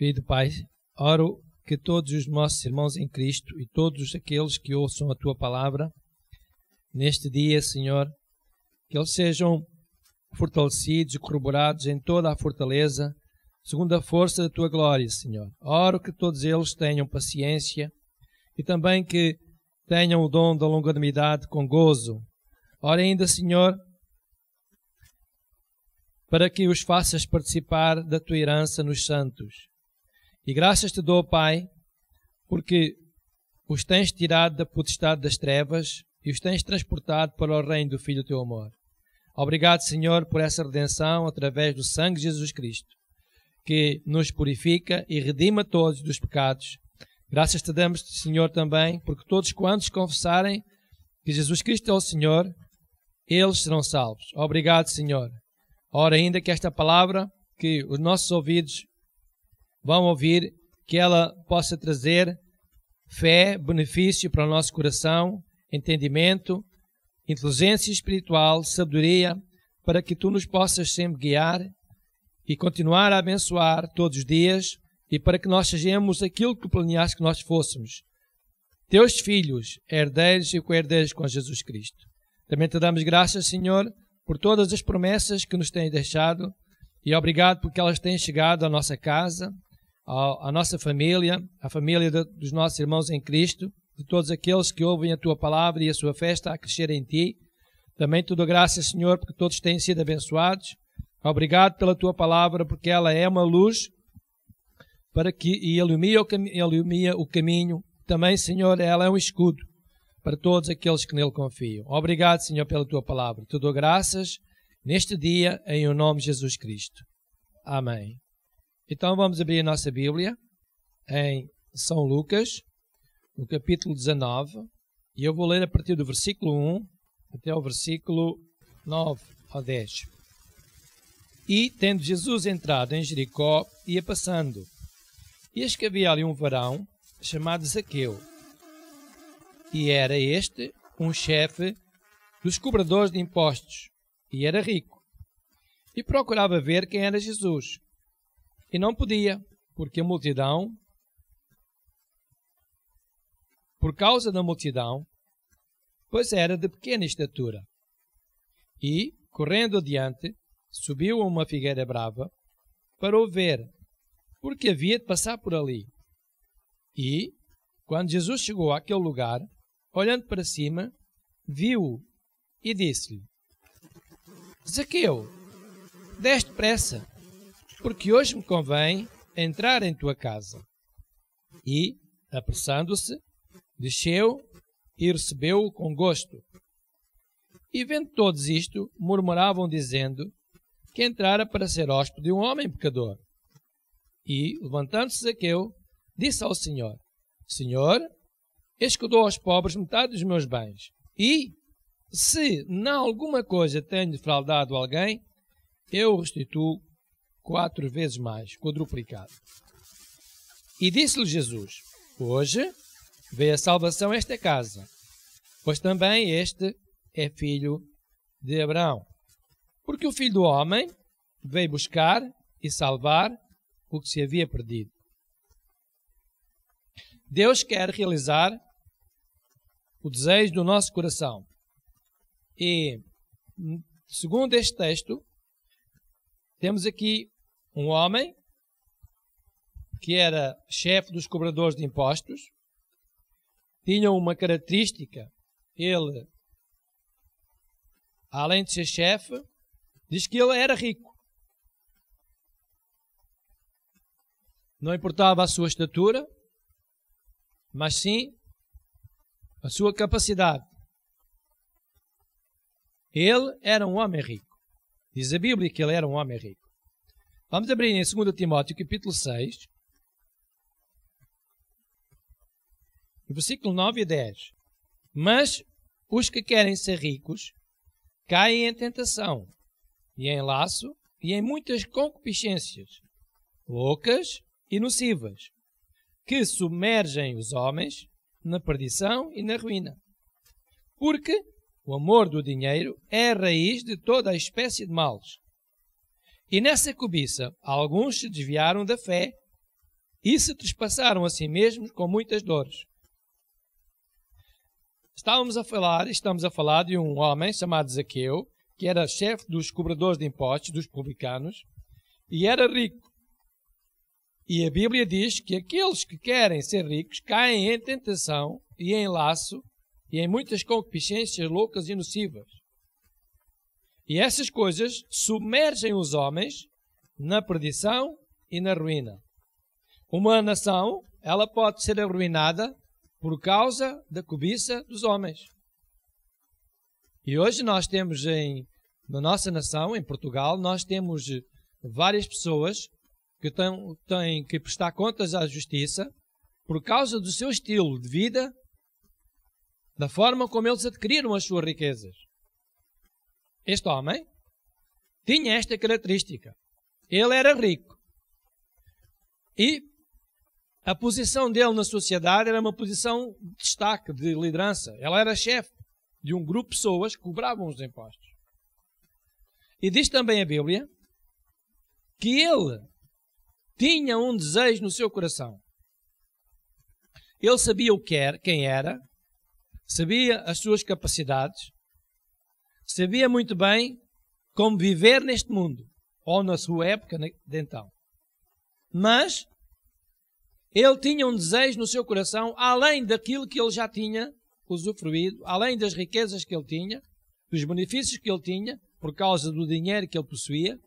Querido Pai, oro que todos os nossos irmãos em Cristo e todos aqueles que ouçam a Tua Palavra, neste dia, Senhor, que eles sejam fortalecidos e corroborados em toda a fortaleza, segundo a força da Tua glória, Senhor. Oro que todos eles tenham paciência e também que tenham o dom da longanimidade com gozo. Oro ainda, Senhor, para que os faças participar da Tua herança nos santos. E graças te dou, Pai, porque os tens tirado da potestade das trevas e os tens transportado para o reino do Filho do Teu amor. Obrigado, Senhor, por essa redenção através do sangue de Jesus Cristo, que nos purifica e redima todos dos pecados. Graças te damos, Senhor, também, porque todos quantos confessarem que Jesus Cristo é o Senhor, eles serão salvos. Obrigado, Senhor. Ora ainda que esta palavra, que os nossos ouvidos vão ouvir, que ela possa trazer fé, benefício para o nosso coração, entendimento, inteligência espiritual, sabedoria, para que Tu nos possas sempre guiar e continuar a abençoar todos os dias e para que nós sejamos aquilo que planeaste que nós fôssemos. Teus filhos, herdeiros e co-herdeiros com Jesus Cristo. Também te damos graças, Senhor, por todas as promessas que nos tens deixado e obrigado porque elas têm chegado à nossa casa, à nossa família, à família dos nossos irmãos em Cristo, de todos aqueles que ouvem a Tua palavra e a sua fé está a crescer em Ti. Também te dou graças, Senhor, porque todos têm sido abençoados. Obrigado pela Tua palavra, porque ela é uma luz para que ilumina o caminho. Também, Senhor, ela é um escudo para todos aqueles que nele confiam. Obrigado, Senhor, pela Tua palavra. Te dou graças neste dia, em o nome de Jesus Cristo. Amém. Então vamos abrir a nossa Bíblia em São Lucas, no capítulo 19, e eu vou ler a partir do versículo 1 até o versículo 9 ao 10. E, tendo Jesus entrado em Jericó, ia passando. E eis que havia ali um varão chamado Zaqueu. E era este um chefe dos cobradores de impostos, e era rico. E procurava ver quem era Jesus. E não podia, porque a multidão, por causa da multidão, pois era de pequena estatura. E, correndo adiante, subiu a uma figueira brava para o ver, porque havia de passar por ali. E, quando Jesus chegou àquele lugar, olhando para cima, viu-o e disse-lhe: Zaqueu, desce depressa, porque hoje me convém entrar em tua casa. E, apressando-se, desceu e recebeu-o com gosto. E vendo todos isto, murmuravam dizendo que entrara para ser hóspede de um homem pecador. E, levantando-se Zaqueu, disse ao Senhor: Senhor, eis que dou aos pobres metade dos meus bens. E, se na alguma coisa tenho defraudado alguém, eu restituo 4 vezes mais, quadruplicado. E disse-lhe Jesus: Hoje veio a salvação a esta casa, pois também este é filho de Abraão. Porque o Filho do Homem veio buscar e salvar o que se havia perdido. Deus quer realizar o desejo do nosso coração. E, segundo este texto, temos aqui um homem que era chefe dos cobradores de impostos. Tinha uma característica. Ele, além de ser chefe, diz que ele era rico. Não importava a sua estatura, mas sim a sua capacidade. Ele era um homem rico. Diz a Bíblia que ele era um homem rico. Vamos abrir em 2 Timóteo, capítulo 6, versículo 9 e 10. Mas os que querem ser ricos caem em tentação, e em laço, e em muitas concupiscências, loucas e nocivas, que submergem os homens na perdição e na ruína. Porque o amor do dinheiro é a raiz de toda a espécie de males. E nessa cobiça, alguns se desviaram da fé e se trespassaram a si mesmos com muitas dores. Estamos a falar de um homem chamado Zaqueu, que era chefe dos cobradores de impostos, dos publicanos, e era rico. E a Bíblia diz que aqueles que querem ser ricos caem em tentação e em laço e em muitas concupiscências loucas e nocivas. E essas coisas submergem os homens na perdição e na ruína. Uma nação, ela pode ser arruinada por causa da cobiça dos homens. E hoje nós temos na nossa nação, em Portugal, nós temos várias pessoas que têm que prestar contas à justiça por causa do seu estilo de vida, da forma como eles adquiriram as suas riquezas. Este homem tinha esta característica. Ele era rico. E a posição dele na sociedade era uma posição de destaque, de liderança. Ele era chefe de um grupo de pessoas que cobravam os impostos. E diz também a Bíblia que ele tinha um desejo no seu coração. Ele sabia quem era, sabia as suas capacidades, sabia muito bem como viver neste mundo, ou na sua época de então. Mas ele tinha um desejo no seu coração, além daquilo que ele já tinha usufruído, além das riquezas que ele tinha, dos benefícios que ele tinha, por causa do dinheiro que ele possuía,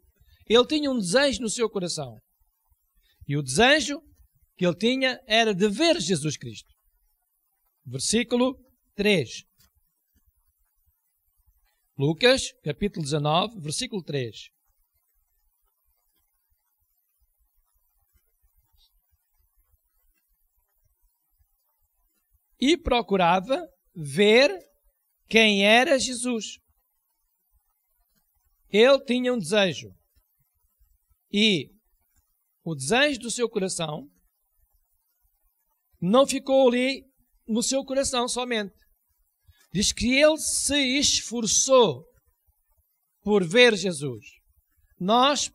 ele tinha um desejo no seu coração. E o desejo que ele tinha era de ver Jesus Cristo. Versículo 3. Lucas, capítulo 19, versículo 3. E procurava ver quem era Jesus. Ele tinha um desejo. E o desejo do seu coração não ficou ali no seu coração somente. Diz que ele se esforçou por ver Jesus. Nós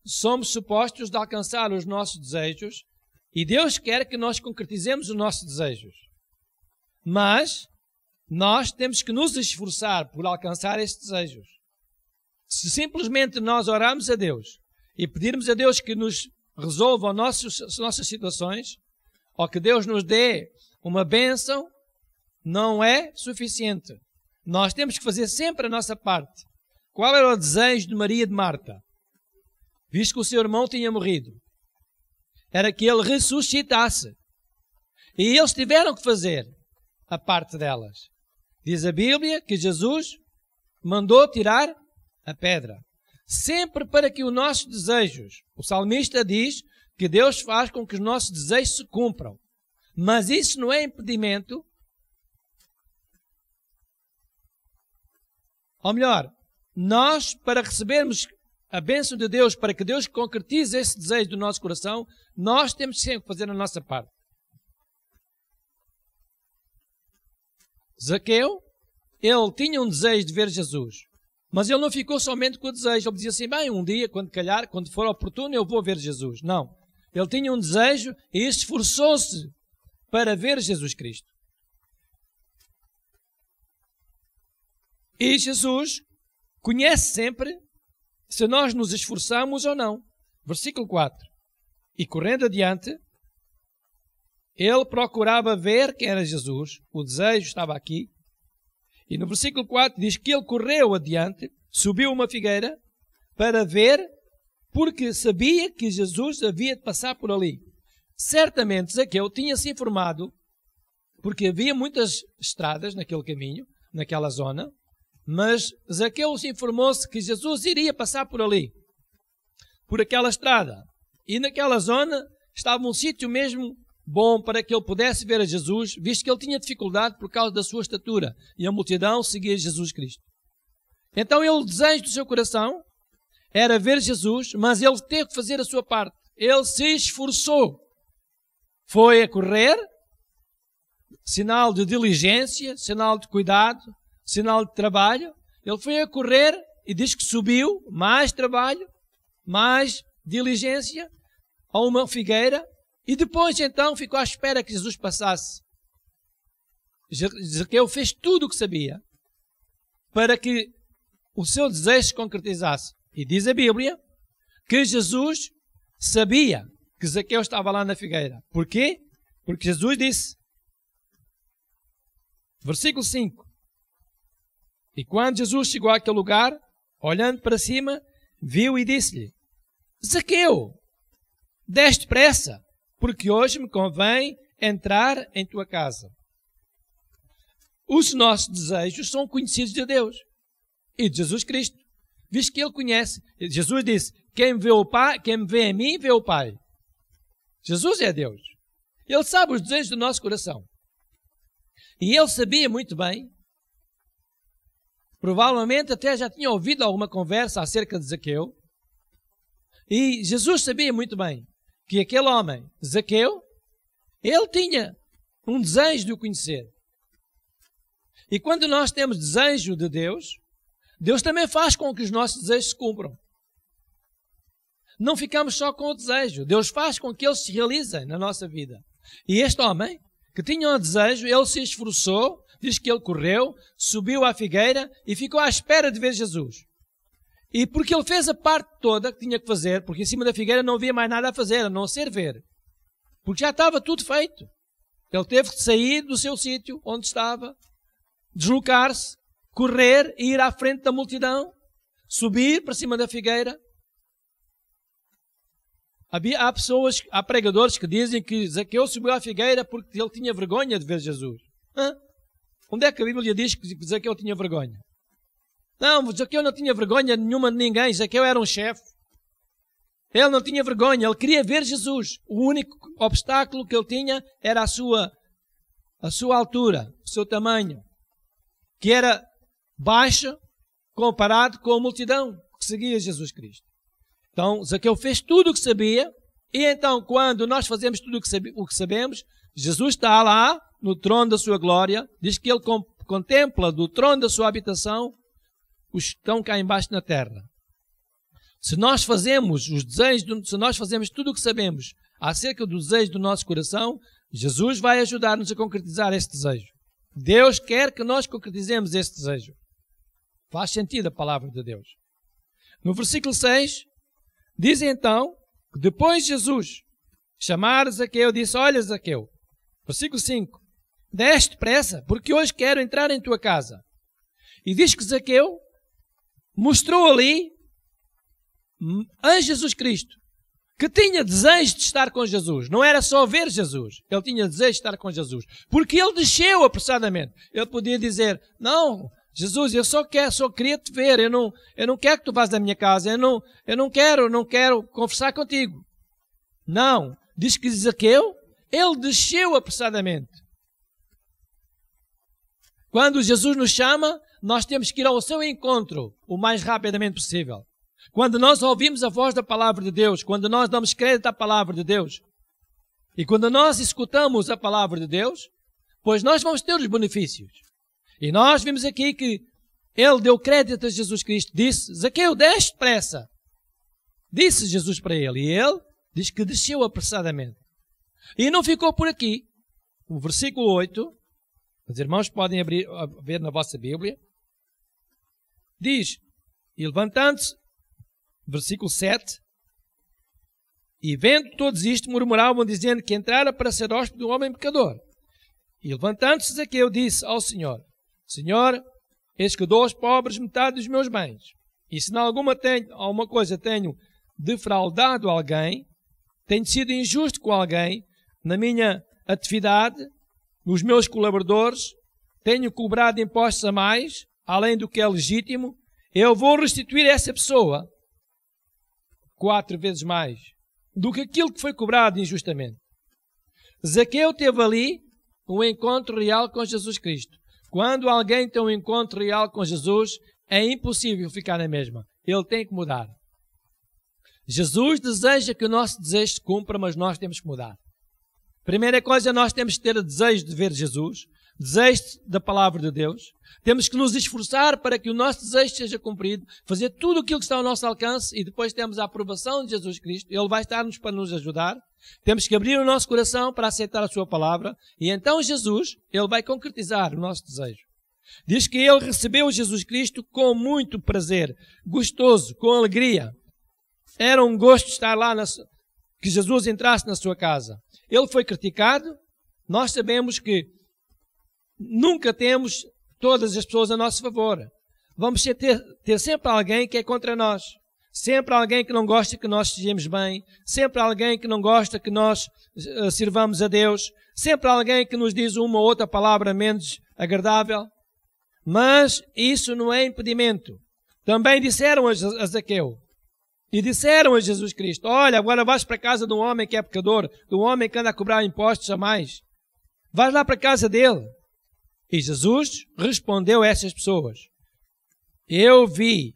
somos supostos de alcançar os nossos desejos e Deus quer que nós concretizemos os nossos desejos. Mas nós temos que nos esforçar por alcançar esses desejos. Se simplesmente nós orarmos a Deus e pedirmos a Deus que nos resolva as nossas situações, ou que Deus nos dê uma bênção, não é suficiente. Nós temos que fazer sempre a nossa parte. Qual era o desejo de Maria e de Marta? Visto que o seu irmão tinha morrido, era que ele ressuscitasse. E eles tiveram que fazer a parte delas. Diz a Bíblia que Jesus mandou tirar a pedra. Sempre para que os nossos desejos, o salmista diz que Deus faz com que os nossos desejos se cumpram. Mas isso não é impedimento. Ou melhor, nós, para recebermos a bênção de Deus, para que Deus concretize esse desejo do nosso coração, nós temos sempre que fazer a nossa parte. Zaqueu, ele tinha um desejo de ver Jesus, mas ele não ficou somente com o desejo. Ele dizia assim, bem, um dia, quando for oportuno, eu vou ver Jesus. Não. Ele tinha um desejo e esforçou-se para ver Jesus Cristo. E Jesus conhece sempre se nós nos esforçamos ou não. Versículo 4. E correndo adiante, ele procurava ver quem era Jesus. O desejo estava aqui. E no versículo 4 diz que ele correu adiante, subiu uma figueira para ver, porque sabia que Jesus havia de passar por ali. Certamente Zaqueu tinha-se informado, porque havia muitas estradas naquele caminho, naquela zona, mas Zaqueu se informou-se que Jesus iria passar por ali, por aquela estrada. E naquela zona estava um sítio mesmo bom para que ele pudesse ver a Jesus, visto que ele tinha dificuldade por causa da sua estatura. E a multidão seguia Jesus Cristo. Então o desejo do seu coração era ver Jesus, mas ele teve que fazer a sua parte. Ele se esforçou. Foi a correr, sinal de diligência, sinal de cuidado, sinal de trabalho. Ele foi a correr e diz que subiu, mais trabalho, mais diligência, a uma figueira e depois então ficou à espera que Jesus passasse. Zaqueu fez tudo o que sabia para que o seu desejo se concretizasse. E diz a Bíblia que Jesus sabia que Zaqueu estava lá na figueira. Porquê? Porque Jesus disse, versículo 5, e quando Jesus chegou àquele lugar, olhando para cima, viu e disse-lhe, Zaqueu, desce depressa, porque hoje me convém entrar em tua casa. Os nossos desejos são conhecidos de Deus e de Jesus Cristo, visto que Ele conhece. Jesus disse, quem me vê a mim, vê o Pai. Jesus é Deus. Ele sabe os desejos do nosso coração. E Ele sabia muito bem, provavelmente até já tinha ouvido alguma conversa acerca de Zaqueu, e Jesus sabia muito bem que aquele homem, Zaqueu, ele tinha um desejo de o conhecer. E quando nós temos desejo de Deus, Deus também faz com que os nossos desejos se cumpram. Não ficamos só com o desejo. Deus faz com que eles se realizem na nossa vida. E este homem, que tinha um desejo, ele se esforçou, diz que ele correu, subiu à figueira e ficou à espera de ver Jesus. E porque ele fez a parte toda que tinha que fazer, porque em cima da figueira não havia mais nada a fazer, a não ser ver. Porque já estava tudo feito. Ele teve que sair do seu sítio onde estava, deslocar-se, correr e ir à frente da multidão, subir para cima da figueira. Há pregadores que dizem que Zaqueu subiu à figueira porque ele tinha vergonha de ver Jesus. Onde é que a Bíblia diz que Zaqueu tinha vergonha? Não, Zaqueu não tinha vergonha nenhuma de ninguém. Zaqueu era um chefe. Ele não tinha vergonha, ele queria ver Jesus. O único obstáculo que ele tinha era a sua altura, o seu tamanho, que era baixa comparado com a multidão que seguia Jesus Cristo. Então, Zaqueu fez tudo o que sabia, e então, quando nós fazemos tudo o que sabemos, Jesus está lá, no trono da sua glória, diz que ele contempla do trono da sua habitação os que estão cá embaixo na terra. Se nós fazemos os desejos, se nós fazemos tudo o que sabemos acerca do desejo do nosso coração, Jesus vai ajudar-nos a concretizar esse desejo. Deus quer que nós concretizemos esse desejo. Faz sentido a palavra de Deus. No versículo 6, diz então que depois Jesus chamar Zaqueu, disse, olha Zaqueu, versículo 5, desce depressa, porque hoje quero entrar em tua casa. E diz que Zaqueu mostrou ali a Jesus Cristo, que tinha desejo de estar com Jesus. Não era só ver Jesus, ele tinha desejo de estar com Jesus, porque ele desceu apressadamente. Ele podia dizer, não, Jesus, eu só queria te ver, eu não quero que tu vás da minha casa, eu não quero conversar contigo. Não, diz que Zaqueu, ele desceu apressadamente. Quando Jesus nos chama, nós temos que ir ao seu encontro o mais rapidamente possível. Quando nós ouvimos a voz da palavra de Deus, quando nós damos crédito à palavra de Deus, e quando nós escutamos a palavra de Deus, pois nós vamos ter os benefícios. E nós vimos aqui que ele deu crédito a Jesus Cristo, disse, Zaqueu, desce depressa. Disse Jesus para ele, e ele diz que desceu apressadamente. E não ficou por aqui. O versículo 8, os irmãos podem ver na vossa Bíblia, diz, e levantando-se, versículo 7, e vendo todos isto, murmuravam, dizendo que entrara para ser hóspede do homem pecador. E levantando-se Zaqueu, disse ao Senhor, Senhor, eis que dou aos pobres metade dos meus bens, e se em alguma coisa tenho defraudado alguém, tenho sido injusto com alguém, na minha atividade, nos meus colaboradores, tenho cobrado impostos a mais, além do que é legítimo, eu vou restituir a essa pessoa 4 vezes mais do que aquilo que foi cobrado injustamente. Zaqueu teve ali um encontro real com Jesus Cristo. Quando alguém tem um encontro real com Jesus, é impossível ficar na mesma. Ele tem que mudar. Jesus deseja que o nosso desejo se cumpra, mas nós temos que mudar. Primeira coisa, nós temos que ter o desejo de ver Jesus. desejo da palavra de Deus. Temos que nos esforçar para que o nosso desejo seja cumprido, fazer tudo aquilo que está ao nosso alcance e depois temos a aprovação de Jesus Cristo. Ele vai estar-nos para nos ajudar. Temos que abrir o nosso coração para aceitar a sua palavra e então Jesus, Ele vai concretizar o nosso desejo. Diz que ele recebeu Jesus Cristo com muito prazer, gostoso, com alegria. Era um gosto estar lá, que Jesus entrasse na sua casa. Ele foi criticado. Nós sabemos que nunca temos todas as pessoas a nosso favor. Vamos ter sempre alguém que é contra nós. Sempre alguém que não gosta que nós estejamos bem. Sempre alguém que não gosta que nós sirvamos a Deus. Sempre alguém que nos diz uma ou outra palavra menos agradável. Mas isso não é impedimento. Também disseram a Zaqueu e disseram a Jesus Cristo: olha, agora vais para a casa de um homem que é pecador, de um homem que anda a cobrar impostos a mais. Vais lá para a casa dele. E Jesus respondeu a essas pessoas: eu vim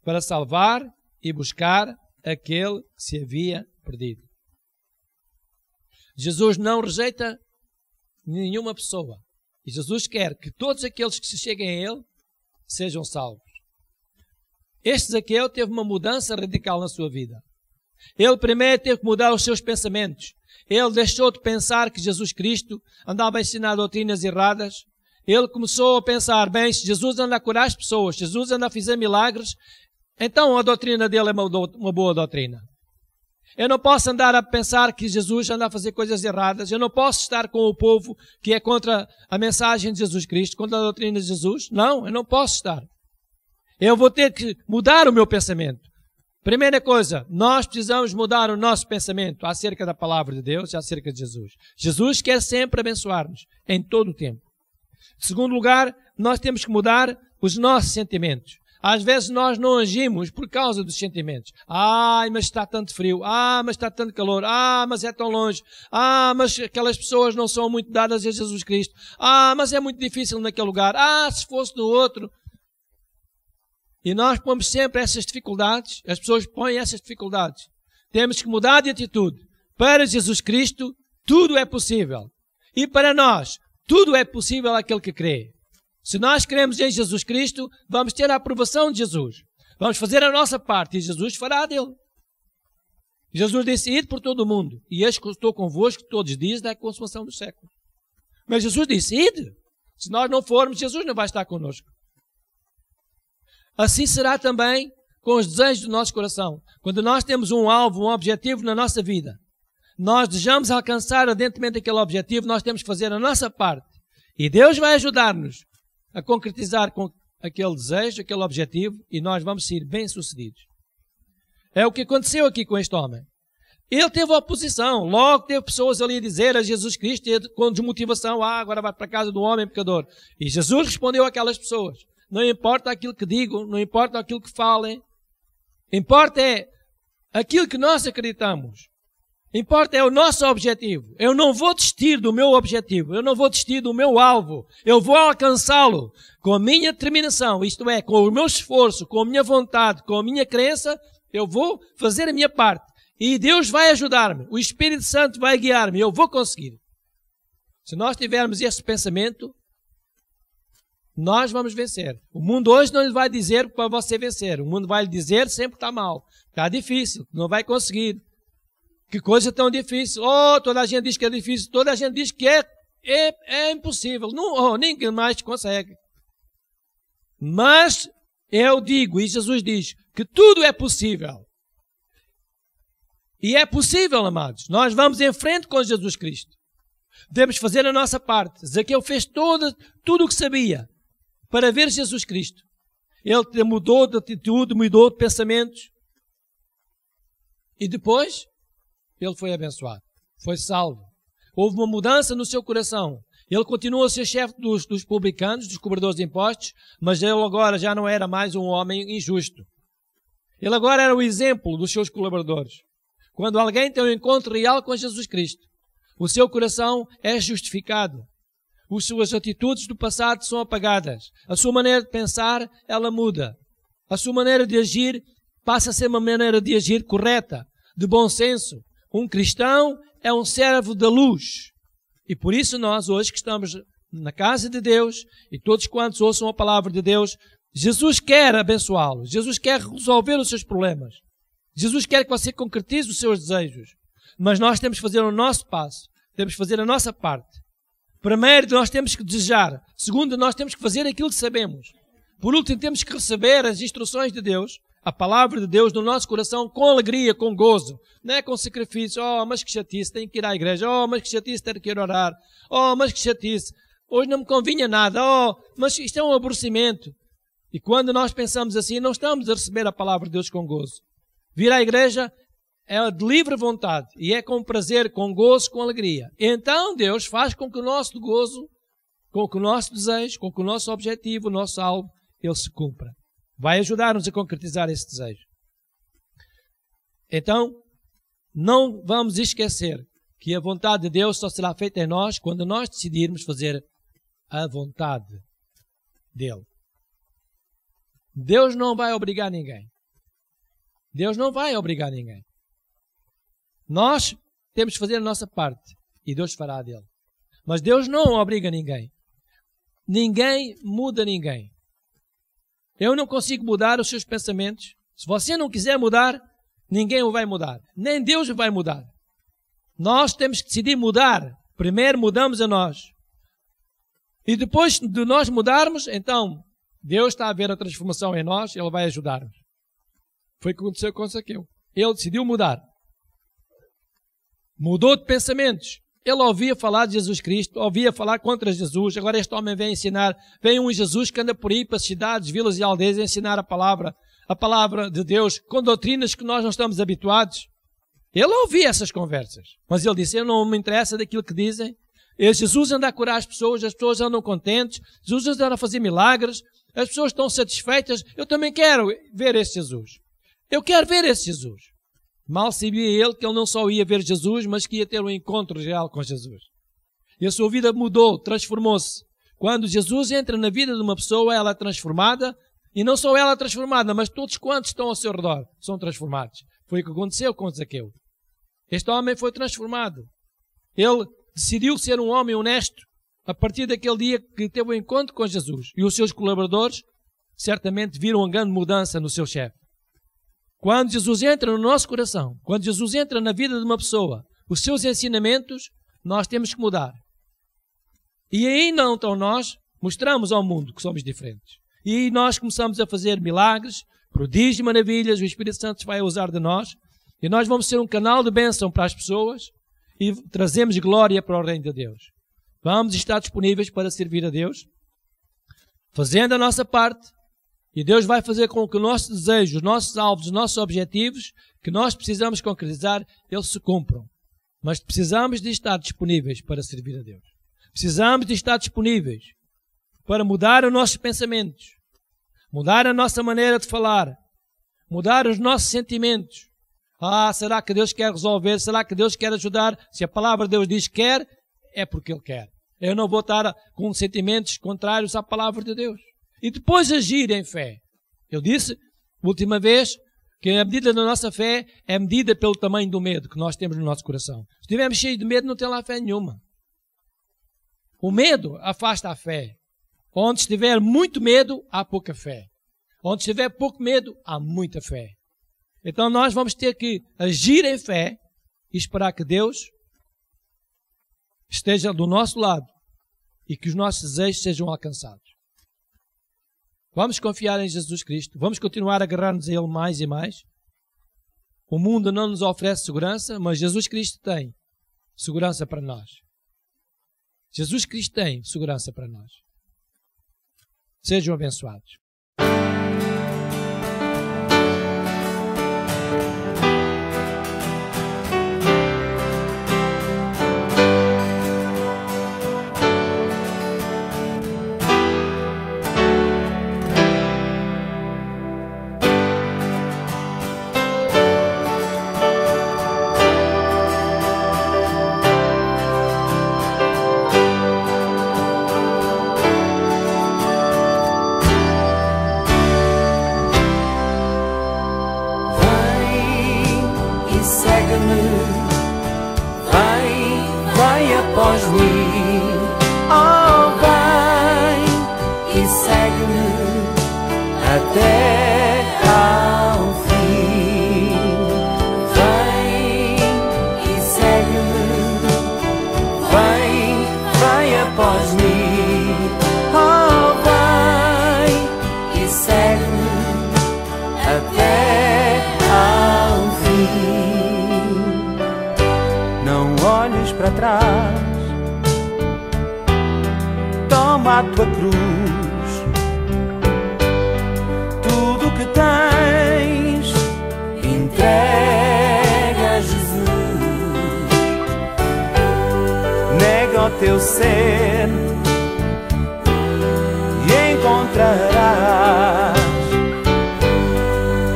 para salvar e buscar aquele que se havia perdido. Jesus não rejeita nenhuma pessoa. E Jesus quer que todos aqueles que se cheguem a Ele sejam salvos. Este Zaqueu teve uma mudança radical na sua vida. Ele primeiro teve que mudar os seus pensamentos. Ele deixou de pensar que Jesus Cristo andava a ensinar doutrinas erradas. Ele começou a pensar, bem, se Jesus anda a curar as pessoas, se Jesus anda a fazer milagres, então a doutrina dele é uma boa doutrina. Eu não posso andar a pensar que Jesus anda a fazer coisas erradas. Eu não posso estar com o povo que é contra a mensagem de Jesus Cristo, contra a doutrina de Jesus. Não, eu não posso estar. Eu vou ter que mudar o meu pensamento. Primeira coisa, nós precisamos mudar o nosso pensamento acerca da palavra de Deus e acerca de Jesus. Jesus quer sempre abençoar-nos, em todo o tempo. Em segundo lugar, nós temos que mudar os nossos sentimentos. Às vezes nós não agimos por causa dos sentimentos. Mas está tanto frio. Mas está tanto calor. Mas é tão longe. Mas aquelas pessoas não são muito dadas a Jesus Cristo. Mas é muito difícil naquele lugar. Se fosse no outro. E nós pomos sempre essas dificuldades. As pessoas põem essas dificuldades. Temos que mudar de atitude. Para Jesus Cristo, tudo é possível. E para nós, tudo é possível àquele que crê. Se nós cremos em Jesus Cristo, vamos ter a aprovação de Jesus. Vamos fazer a nossa parte e Jesus fará a dele. Jesus disse: ide por todo o mundo, e eis que estou convosco todos os dias da consumação dos séculos. Mas Jesus disse: ide. Se nós não formos, Jesus não vai estar connosco. Assim será também com os desejos do nosso coração. Quando nós temos um alvo, um objetivo na nossa vida, nós desejamos alcançar ardentemente aquele objetivo, nós temos que fazer a nossa parte. E Deus vai ajudar-nos a concretizar com aquele desejo, aquele objetivo, e nós vamos ser bem-sucedidos. É o que aconteceu aqui com este homem. Ele teve oposição, logo teve pessoas ali a dizer a Jesus Cristo, com desmotivação: agora vai para a casa do homem pecador. E Jesus respondeu àquelas pessoas: não importa aquilo que digam, não importa aquilo que falem, importa é aquilo que nós acreditamos. Importa é o nosso objetivo. Eu não vou desistir do meu objetivo. Eu não vou desistir do meu alvo. Eu vou alcançá-lo com a minha determinação. Isto é, com o meu esforço, com a minha vontade, com a minha crença. Eu vou fazer a minha parte. E Deus vai ajudar-me. O Espírito Santo vai guiar-me. Eu vou conseguir. Se nós tivermos esse pensamento, nós vamos vencer. O mundo hoje não lhe vai dizer para você vencer. O mundo vai lhe dizer sempre que está mal. Está difícil. Não vai conseguir. Que coisa tão difícil. Toda a gente diz que é difícil. Toda a gente diz que é impossível. Não, ninguém mais consegue. Mas eu digo, e Jesus diz, que tudo é possível. E é possível, amados. Nós vamos em frente com Jesus Cristo. Devemos fazer a nossa parte. Zaqueu fez tudo o que sabia para ver Jesus Cristo. Ele mudou de atitude, mudou de pensamentos. E depois ele foi abençoado, foi salvo. Houve uma mudança no seu coração. Ele continua a ser chefe dos publicanos, dos cobradores de impostos, mas ele agora já não era mais um homem injusto. Ele agora era o exemplo dos seus colaboradores. Quando alguém tem um encontro real com Jesus Cristo, o seu coração é justificado. As suas atitudes do passado são apagadas. A sua maneira de pensar, ela muda. A sua maneira de agir passa a ser uma maneira de agir correta, de bom senso. Um cristão é um servo da luz. E por isso nós, hoje que estamos na casa de Deus, e todos quantos ouçam a palavra de Deus, Jesus quer abençoá-los. Jesus quer resolver os seus problemas. Jesus quer que você concretize os seus desejos. Mas nós temos que fazer o nosso passo. Temos que fazer a nossa parte. Primeiro, nós temos que desejar. Segundo, nós temos que fazer aquilo que sabemos. Por último, temos que receber as instruções de Deus, a palavra de Deus no nosso coração com alegria, com gozo. Não é com sacrifício. Oh, mas que chatice, tenho que ir à igreja. Oh, mas que chatice, tenho que ir orar. Oh, mas que chatice, hoje não me convinha nada. Oh, mas isto é um aborrecimento. E quando nós pensamos assim, não estamos a receber a palavra de Deus com gozo. Vir à igreja é de livre vontade e é com prazer, com gozo, com alegria. Então Deus faz com que o nosso gozo, com que o nosso desejo, com que o nosso objetivo, o nosso alvo, ele se cumpra. Vai ajudar-nos a concretizar esse desejo. Então, não vamos esquecer que a vontade de Deus só será feita em nós quando nós decidirmos fazer a vontade dele. Deus não vai obrigar ninguém. Deus não vai obrigar ninguém. Nós temos que fazer a nossa parte e Deus fará a dele. Mas Deus não obriga ninguém. Ninguém muda ninguém. Eu não consigo mudar os seus pensamentos. Se você não quiser mudar, ninguém o vai mudar. Nem Deus o vai mudar. Nós temos que decidir mudar. Primeiro mudamos a nós. E depois de nós mudarmos, então Deus está a ver a transformação em nós, Ele vai ajudar-nos. Foi o que aconteceu com Zaqueu. Ele decidiu mudar. Mudou de pensamentos. Ele ouvia falar de Jesus Cristo, ouvia falar contra Jesus. Agora este homem vem ensinar, vem um Jesus que anda por aí para as cidades, vilas e aldeias a ensinar a palavra de Deus, com doutrinas que nós não estamos habituados. Ele ouvia essas conversas, mas ele disse, eu não me interessa daquilo que dizem. Jesus anda a curar as pessoas andam contentes, Jesus anda a fazer milagres, as pessoas estão satisfeitas, eu também quero ver esse Jesus. Eu quero ver esse Jesus. Mal sabia ele que ele não só ia ver Jesus, mas que ia ter um encontro real com Jesus. E a sua vida mudou, transformou-se. Quando Jesus entra na vida de uma pessoa, ela é transformada, e não só ela é transformada, mas todos quantos estão ao seu redor são transformados. Foi o que aconteceu com Zaqueu. Este homem foi transformado. Ele decidiu ser um homem honesto a partir daquele dia que teve um encontro com Jesus. E os seus colaboradores certamente viram uma grande mudança no seu chefe. Quando Jesus entra no nosso coração, quando Jesus entra na vida de uma pessoa, os seus ensinamentos, nós temos que mudar. E aí não, então nós mostramos ao mundo que somos diferentes. E aí nós começamos a fazer milagres, prodígios e maravilhas, o Espírito Santo vai usar de nós, e nós vamos ser um canal de bênção para as pessoas e trazemos glória para o reino de Deus. Vamos estar disponíveis para servir a Deus, fazendo a nossa parte, e Deus vai fazer com que o nosso desejo, os nossos alvos, os nossos objetivos, que nós precisamos concretizar, eles se cumpram. Mas precisamos de estar disponíveis para servir a Deus. Precisamos de estar disponíveis para mudar os nossos pensamentos, mudar a nossa maneira de falar, mudar os nossos sentimentos. Ah, será que Deus quer resolver? Será que Deus quer ajudar? Se a palavra de Deus diz que quer, é porque Ele quer. Eu não vou estar com sentimentos contrários à palavra de Deus. E depois agir em fé. Eu disse, última vez, que a medida da nossa fé é medida pelo tamanho do medo que nós temos no nosso coração. Se estivermos cheios de medo, não tem lá fé nenhuma. O medo afasta a fé. Onde estiver muito medo, há pouca fé. Onde estiver pouco medo, há muita fé. Então nós vamos ter que agir em fé e esperar que Deus esteja do nosso lado e que os nossos desejos sejam alcançados. Vamos confiar em Jesus Cristo. Vamos continuar a agarrar-nos a Ele mais e mais. O mundo não nos oferece segurança, mas Jesus Cristo tem segurança para nós. Jesus Cristo tem segurança para nós. Sejam abençoados. Vai após mim, oh, olhes para trás, toma a tua cruz. Tudo o que tens, entrega a Jesus. Nega o teu ser e encontrarás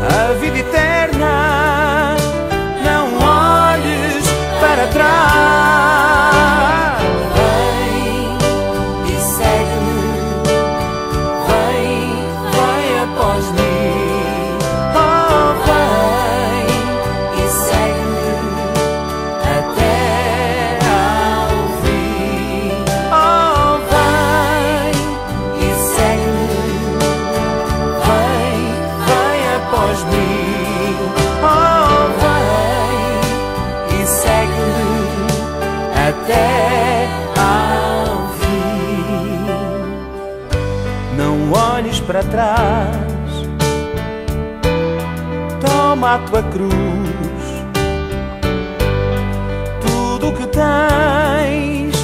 a vida eterna. Não olhes para trás. Vem e segue-me, vem após mim. Oh, vem e segue-me até ao fim. Oh, vem e segue-me, vem após mim. Oh, vem e segue-me até ao fim. Não olhes para trás, toma a tua cruz. Tudo o que tens,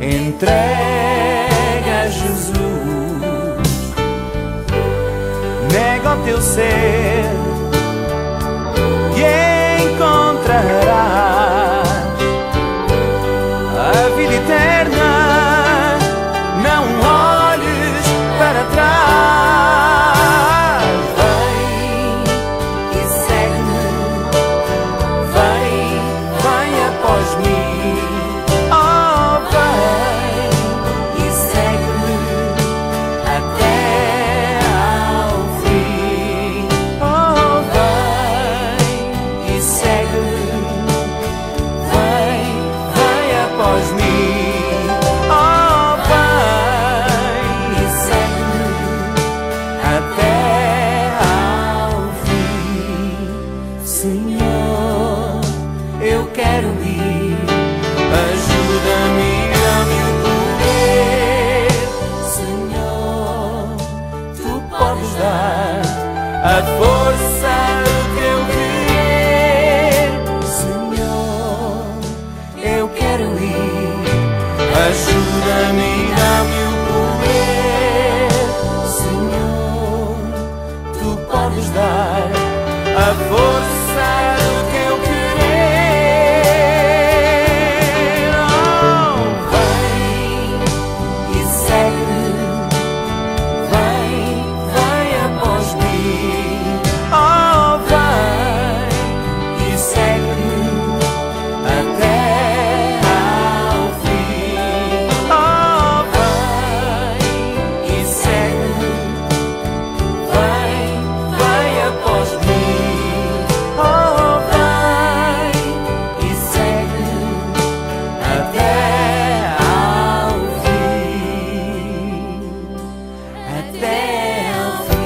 entrega a Jesus. Nega o teu ser e encontrarás a vida eterna. Não olhes para trás. Vem e segue-me, vem após mim. Oh, vem e segue-me até ao fim. Oh, vem e segue-me, vem após mim. Oh, vem e segue-me até ao fim. Senhor, eu quero ir, ajuda-me a me poder. Senhor, tu podes dar a força que eu querer. Senhor, eu quero ir, ajuda-me a me poder. Senhor, tu podes dar a força que eu querer. Oh, vem e segue-me, vem após mim. Oh, vem e segue-me até ao fim. Oh, vem e segue-me, vem após mim. Oh, vem e segue-me até ao fim. Até ao fim.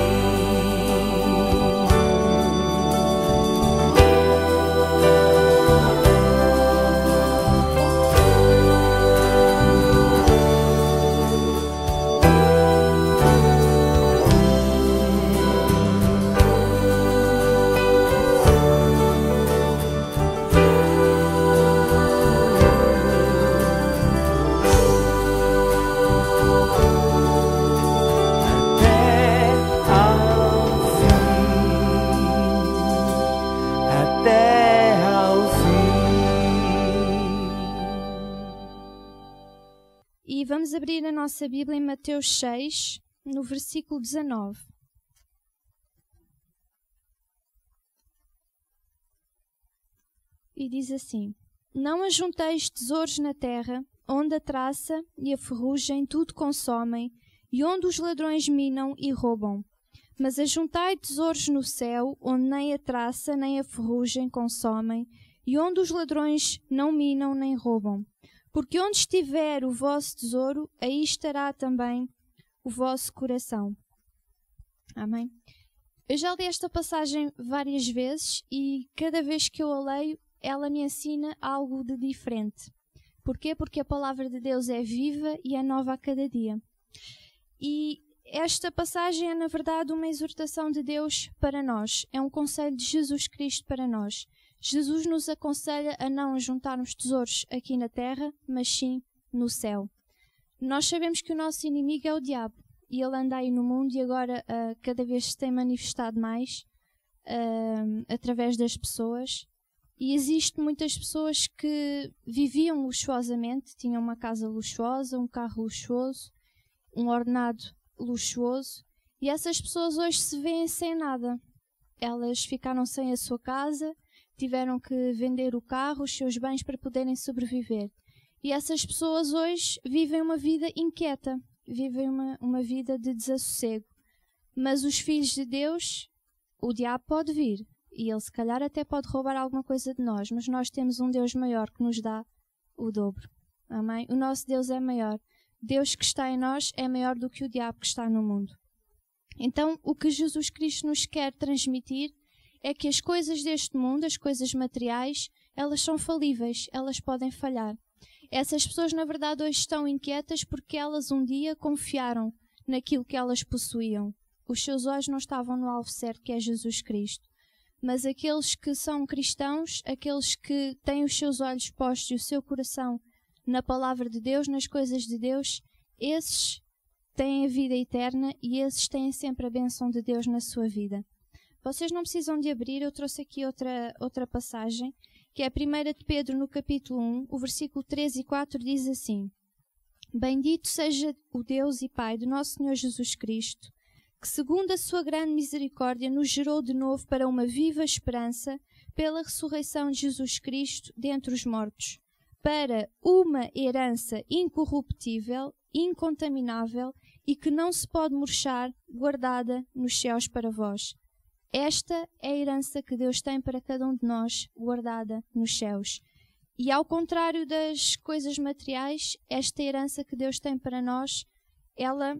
Até ao fim. E vamos abrir a nossa Bíblia em Mateus 6, no versículo 19. E diz assim: Não ajunteis tesouros na terra, onde a traça e a ferrugem tudo consomem, e onde os ladrões minam e roubam. Mas ajuntai tesouros no céu, onde nem a traça nem a ferrugem consomem, e onde os ladrões não minam nem roubam. Porque onde estiver o vosso tesouro, aí estará também o vosso coração. Amém? Eu já li esta passagem várias vezes e cada vez que eu a leio, ela me ensina algo de diferente. Porquê? Porque a palavra de Deus é viva e é nova a cada dia. E esta passagem é, na verdade, uma exortação de Deus para nós. É um conselho de Jesus Cristo para nós. Jesus nos aconselha a não juntarmos tesouros aqui na terra, mas sim no céu. Nós sabemos que o nosso inimigo é o diabo, e ele anda aí no mundo e agora cada vez se tem manifestado mais através das pessoas. E existem muitas pessoas que viviam luxuosamente, tinham uma casa luxuosa, um carro luxuoso, um ordenado luxuoso, e essas pessoas hoje se veem sem nada. Elas ficaram sem a sua casa, tiveram que vender o carro, os seus bens para poderem sobreviver. E essas pessoas hoje vivem uma vida inquieta, vivem uma vida de desassossego. Mas os filhos de Deus, o diabo pode vir, e ele se calhar até pode roubar alguma coisa de nós, mas nós temos um Deus maior que nos dá o dobro. Amém? O nosso Deus é maior. Deus que está em nós é maior do que o diabo que está no mundo. Então, o que Jesus Cristo nos quer transmitir é que as coisas deste mundo, as coisas materiais, elas são falíveis, elas podem falhar. Essas pessoas, na verdade, hoje estão inquietas porque elas um dia confiaram naquilo que elas possuíam. Os seus olhos não estavam no alvo certo, que é Jesus Cristo. Mas aqueles que são cristãos, aqueles que têm os seus olhos postos e o seu coração na palavra de Deus, nas coisas de Deus, esses têm a vida eterna e esses têm sempre a bênção de Deus na sua vida. Vocês não precisam de abrir, eu trouxe aqui outra passagem, que é a 1 de Pedro, no capítulo 1, o versículo 3 e 4 diz assim: Bendito seja o Deus e Pai de nosso Senhor Jesus Cristo, que segundo a sua grande misericórdia nos gerou de novo para uma viva esperança pela ressurreição de Jesus Cristo dentre os mortos, para uma herança incorruptível, incontaminável e que não se pode murchar, guardada nos céus para vós. Esta é a herança que Deus tem para cada um de nós, guardada nos céus. E ao contrário das coisas materiais, esta herança que Deus tem para nós, ela,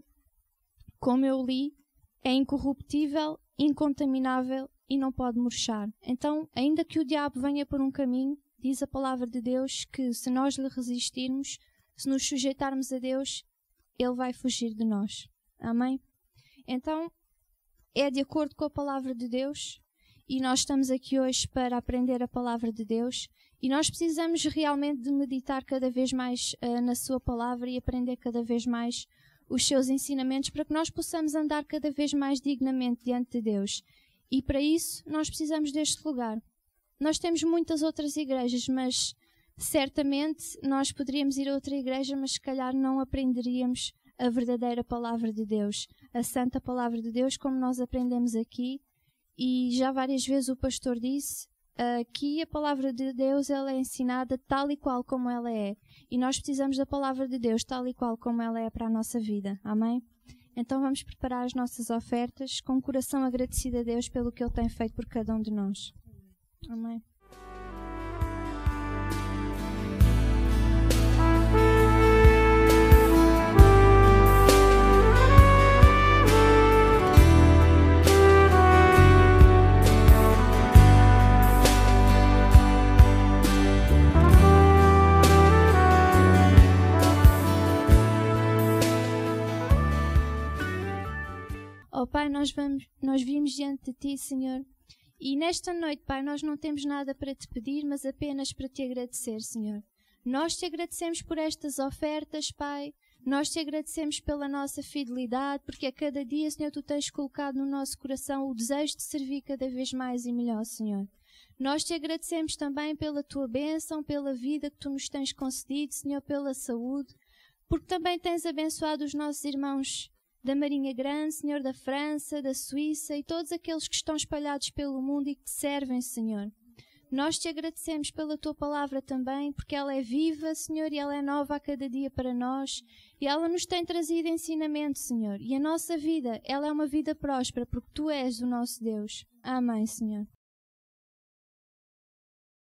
como eu li, é incorruptível, incontaminável e não pode murchar. Então, ainda que o diabo venha por um caminho, diz a palavra de Deus que se nós lhe resistirmos, se nos sujeitarmos a Deus, ele vai fugir de nós. Amém? Então, é de acordo com a palavra de Deus e nós estamos aqui hoje para aprender a palavra de Deus e nós precisamos realmente de meditar cada vez mais na sua palavra e aprender cada vez mais os seus ensinamentos para que nós possamos andar cada vez mais dignamente diante de Deus. E para isso nós precisamos deste lugar. Nós temos muitas outras igrejas, mas certamente nós poderíamos ir a outra igreja, mas se calhar não aprenderíamos a verdadeira palavra de Deus, a santa palavra de Deus, como nós aprendemos aqui. E já várias vezes o pastor disse que a palavra de Deus ela é ensinada tal e qual como ela é. E nós precisamos da palavra de Deus tal e qual como ela é para a nossa vida. Amém? Então vamos preparar as nossas ofertas com o coração agradecido a Deus pelo que Ele tem feito por cada um de nós. Amém. Oh Pai, nós vimos diante de Ti, Senhor, e nesta noite, Pai, nós não temos nada para Te pedir, mas apenas para Te agradecer, Senhor. Nós Te agradecemos por estas ofertas, Pai, nós Te agradecemos pela nossa fidelidade, porque a cada dia, Senhor, Tu tens colocado no nosso coração o desejo de servir cada vez mais e melhor, Senhor. Nós Te agradecemos também pela Tua bênção, pela vida que Tu nos tens concedido, Senhor, pela saúde, porque também tens abençoado os nossos irmãos da Marinha Grande, Senhor, da França, da Suíça e todos aqueles que estão espalhados pelo mundo e que Te servem, Senhor. Nós Te agradecemos pela Tua palavra também, porque ela é viva, Senhor, e ela é nova a cada dia para nós, e ela nos tem trazido ensinamento, Senhor. E a nossa vida, ela é uma vida próspera, porque Tu és o nosso Deus. Amém, Senhor.